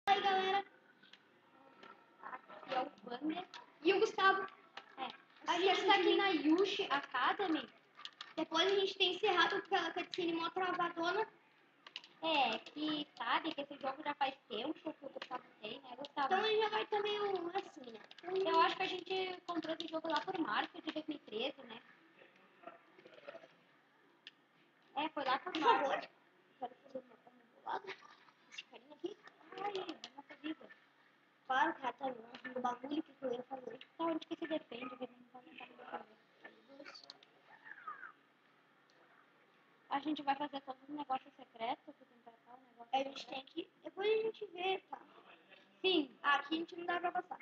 Aí, galera. Aqui é o Wander. E o Gustavo. A gente tá aqui na Yushi Academy. Depois a gente tem encerrado aquela cutscene mó travadona. Que sabe que esse jogo já faz tempo que o Gustavo tem, né, Gustavo? Então ele já vai estar meio assim, né? Eu acho que a gente comprou esse jogo lá por março de 2013, né? Foi lá por março. Quero fazer uma bolada. Esse carinha aqui. Ai, nossa vida. Claro, cara, tá no bagulho que eu ia fazer. Tá, onde que se defende, que não vai me defender. A gente vai fazer todos os negócios secretos, que tem que passar o negócio. A gente tem que. Depois a gente vê, tá? Sim. Aqui a gente não dá pra passar.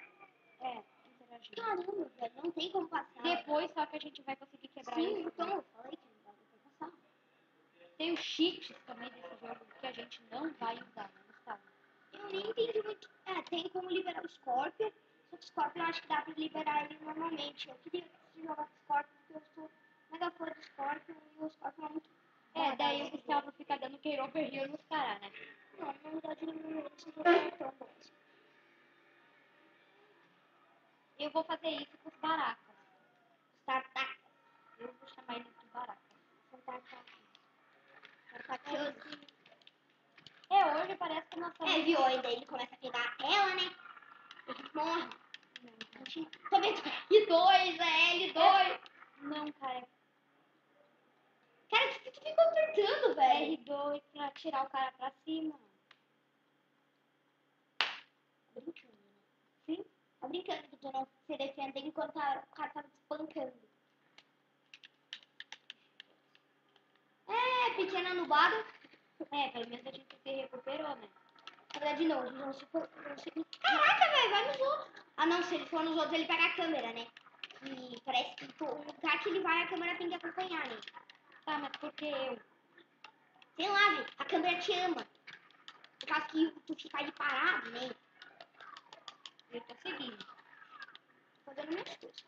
Interagir. Caramba, velho, não tem como passar. Depois só que a gente vai conseguir quebrar isso. Sim, então, eu falei que não dá pra passar. Tem os cheats também desse jogo que a gente não vai usar, né, Gustavo? Eu nem entendi muito. Tem como liberar o Scorpion. Só que o Scorpion eu acho que dá pra liberar ele normalmente. Eu queria jogar com o Scorpion porque eu sou mega fã do Scorpion e o Scorpion é muito. Daí o Gustavo fica dando K.O. Rio nos caras, né? Não, na verdade esse jogo é tão bom. Eu vou fazer isso com os baracas. Os tartacas. Eu vou chamar eles de baracas. São tartacas. Hoje parece que nós estamos... viu? E daí ele começa a pegar ela, né? E a gente morre. Não, também R2, L2. Não, cara. Cara, o que tu ficou apertando, velho? R2 pra tirar o cara pra cima. Tá brincando, né? Sim. Tá brincando que tu não se defende enquanto o cara tá te espancando. Pequena nubada. Pelo menos a gente se recuperou, né? Na verdade não, a gente não se... Caraca, velho, vai nos outros. Ah, não, se ele for nos outros, ele pega a câmera, né? E parece que o lugar que ele vai, a câmera tem que acompanhar, né? Tá, mas por que eu? Sei lá, velho, a câmera te ama. Por causa que tu fica ali parado, né? Eu tô seguindo. Tô fazendo minhas coisas.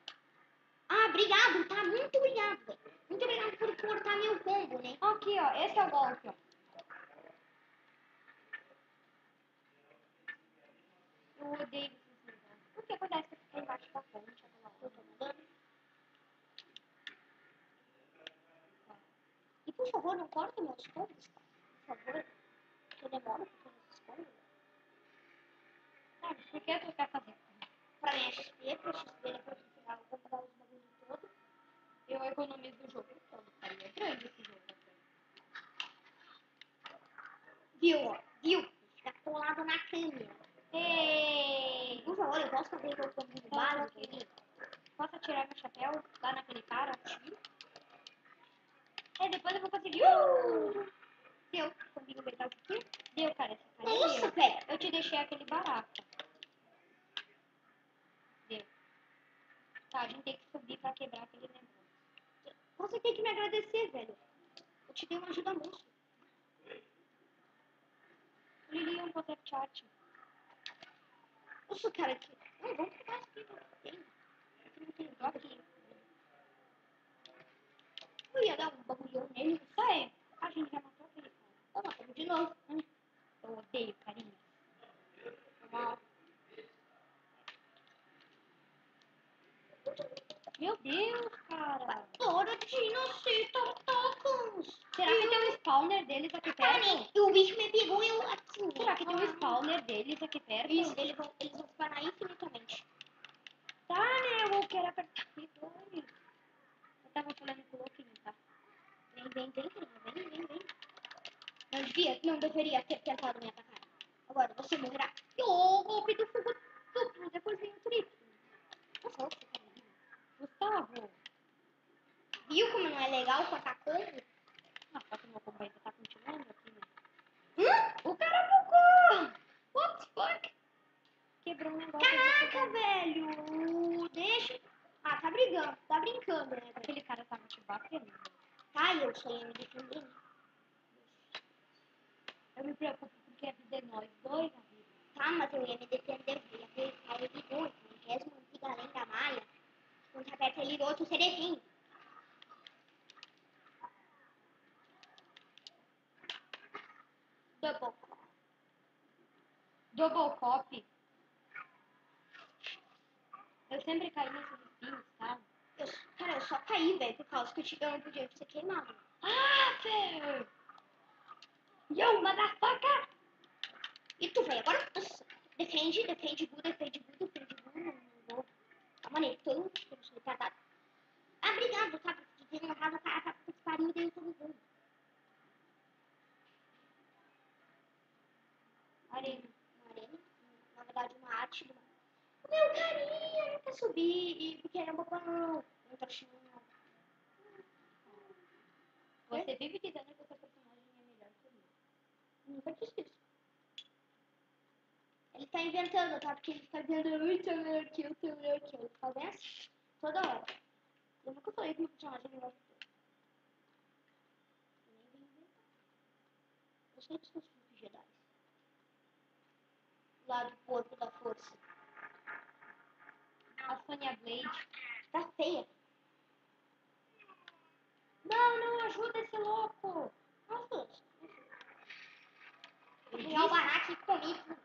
Obrigado, tá? Muito obrigado, velho. Muito obrigado por cortar meu combo, né? Aqui, ó, esse é o golpe, ó. Eu odeio esses negócios. Por que acontece que fica embaixo da ponte? Eu tô mudando. E por favor, não corta meus combos, tá? Por favor. Porque eu demoro pra fazer esses combos. Por que tu quer fazer? Pra ganhar XP, pra XP depois no final eu comprar os bagulhos todos. Eu economizo o jogo todo, cara. É grande esse jogo. Viu, ó? Viu? Fica colado na câmera. Ei! Por favor, eu posso fazer o caminho básico aqui? Posso tirar meu chapéu lá naquele cara? Depois eu vou conseguir. Deu. Comigo pegar aqui? Deu, cara. Esse cara nossa, velho! Eu te deixei aquele barato. Deu. Tá, a gente tem que subir pra quebrar aquele negócio. Você tem que me agradecer, velho. Eu te dei uma ajuda monstro. Lilian Concept Chat. Nossa, cara, aqui. Não, vamos pegar aqui. Não tem aqui. Eu ia dar um bagulhão nele. A gente já matou aquele cara. Matamos de novo. Eu odeio carinha. Mal. Meu Deus, cara. Para de não ser tocos. Será que tem um spawner deles aqui perto? E o bicho me pegou eu aqui. Será que tem um spawner deles aqui perto? Isso, eles vão spawnar infinitamente. Tá, né? Eu quero apertar R2. Eu tava falando com o louquinho, tá? Vem. Não deveria ter tentado me atacar. Agora você morrerá. O golpe do fogo duplo. Depois vem o triplo. Nossa, você tá me Gustavo. Viu como não é legal cortar combo? Só que meu combo ainda tá continuando aqui, né? O cara bugou! What the fuck? Quebrou um negócio. Caraca, velho! Deixa... tá brigando. Tá brincando, né? Aquele cara tava te batendo. Eu só ia me defender, né? Eu me preocupo porque a vida é nós dois, amigo. Tá, mas eu ia me defender. Eu ia apertar ele dois. Mesmo antiga além da malha. Quando aperta ele outro, você defende. Double Cop. Eu sempre caí nesses espinhos, sabe? Cara, eu só caí, velho, por causa que eu não podia ser queimado. Ah, velho! Yo, motherfucker! E tu, velho, agora, nossa, defende Gu, não vou. Calma aí, todo mundo tem que ser tratado. Ah, obrigado, tá? Porque ter honrado o cara pra puta que pariu e daí eu tô mudando. Arena. Na verdade, uma arte do meu carinha, não quer subir e porque é um bobão. Não tá chão. Você vive dizendo que o seu personagem é melhor que o meu. Nunca disse isso. Ele tá inventando, tá? Porque ele fica dizendo, ui, seu melhor que eu, seu melhor que eu. Ele fala bem assim, toda hora. Eu nunca falei que meu personagem é melhor que o teu. Eu nem vim inventar. Eu sei que são os filhos Jedi. Lá do corpo da força. A Sonya Blade. Tá feia. Não, ajuda esse louco! Nossa. E o Barak comigo.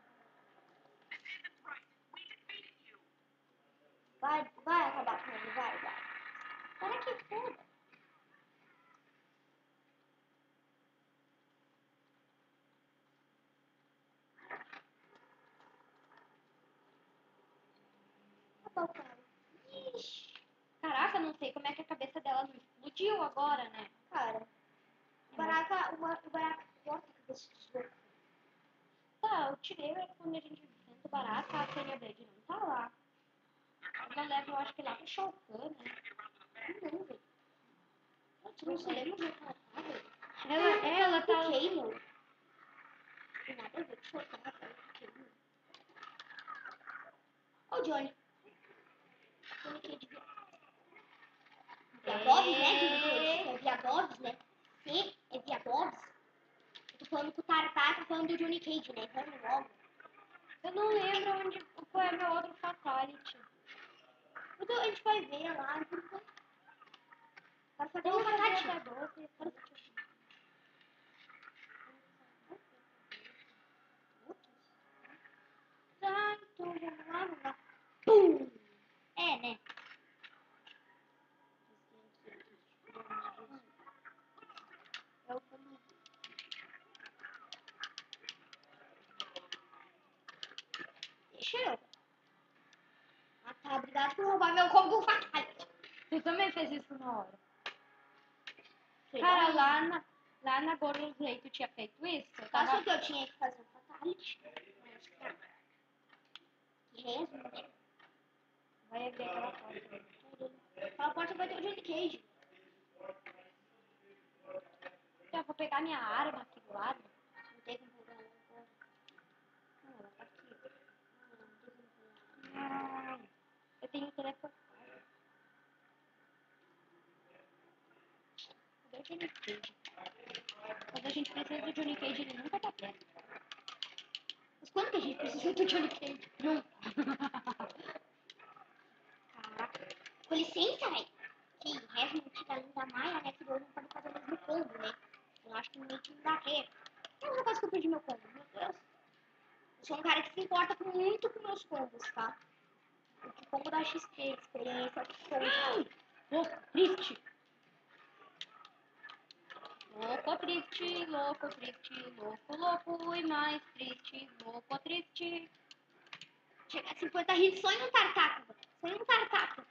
Vai acabar com ele, vai. Para que foda. Acabou com ele. Ixi. Caraca, não sei como é que a cabeça dela não explodiu agora, né? Cara, o Barak gosta da cabeça dos loucos. Tá, eu tirei quando a gente enfrenta o Baraka, a Sonya Blade não tá lá. Ela leva, eu acho que lá pro Shao Kahn, né? Não, velho. Tu não se lembra de onde ela tá, velho? Ela tá... Com Kano. Tem nada a ver com o Shao Kahn, cara. Com Kano. Ó o Johnny. Johnny Cage. Viadovs, né, Johnny Cage? É Viadovs, né? Sim, é Viadovs. Eu tô falando com o Tartar, tô falando do Johnny Cage, né? Vamos logo. Eu não lembro qual é meu outro fatality. Então a gente vai ver lá. Vai fazer Eu uma vou fazer fatality. até 12. Vamos lá. Pum! É, né? Eu falei. Deixa eu. Ah, tá. Obrigado por roubar meu combo fatality. Tu também fez isso na hora. Sei Cara, lá, lá na Gordos Rei tu tinha feito isso? Eu Só tava... que eu tinha que fazer um fatality. Mas, cara, que resmo, né? Vai abrir aquela porta. Aquela porta vai ter o Johnny Cage. Eu vou pegar minha arma aqui do lado. Não tem como pegar ela agora. Não, ela tá aqui. Não tem como pegar. Ai, eu tenho telefone. Cadê o Johnny Cage? Quando a gente precisa do Johnny Cage, ele nunca tá perto. Mas quando que a gente precisa do Johnny Cage? Caraca. Com licença, velho. Que resmo tira a linda Maia, né? Que dois não pode fazer o mesmo combo, né? Eu acho que meio que não dá ré. Eu não quase que eu perdi meu combo, meu Deus. Eu sou um cara que se importa muito com meus combos, tá? Porque combo da XP, experiência, combo. Louco, triste. Louco, triste, louco, triste, louco e mais triste, louco, triste. Chega a 50 hits só em um tartaco, velho. Só em um tartaco.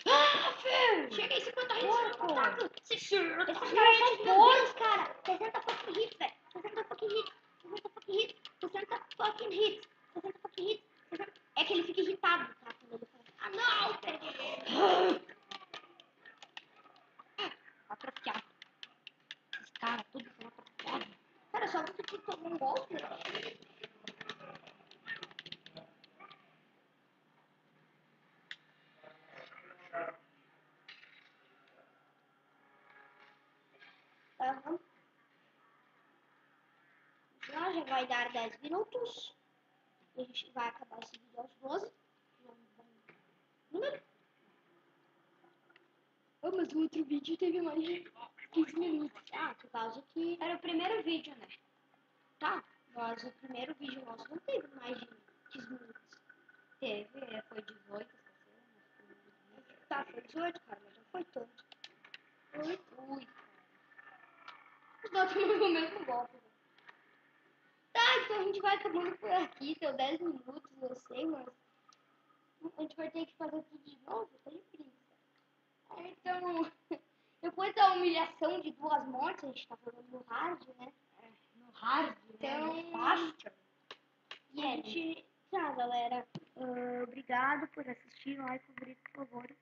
Ah, velho! Chega aí, 50 hits só em um tartaco. Esses caras são porcos. porcos, cara. 60 fucking hits, velho. 60 fucking hits. 60 fucking hits. 60 fucking hits. 60 fucking hits. 60... É que ele fica irritado, tá? Quando ele fala, ah, não, velho. Atrofiado. Esses caras, tudo são atrofiados. Cara, só porque tu tomou um golpe, velho. Tá, já vai dar 10 minutos. A gente vai acabar esse vídeo aos 12. Número. Oh, mas o outro vídeo teve mais de 15 minutos. Ah, por causa que... Era o primeiro vídeo, né? Tá, Mas o primeiro vídeo nosso não teve mais de 15 minutos. Teve, foi 18, Tá, foi 18, cara, mas não foi tanto. Ui, Os dois no mesmo golpe. Tá, então a gente vai acabando por aqui. Deu 10 minutos, eu sei, mas a gente vai ter que fazer tudo de novo, tá de preguiça. Então, depois da humilhação de 2 mortes, a gente tá falando no hard, né? no hard, Então, né? Fácil. E a gente... Tá, galera. Obrigado por assistir. Like, favorito, por favor.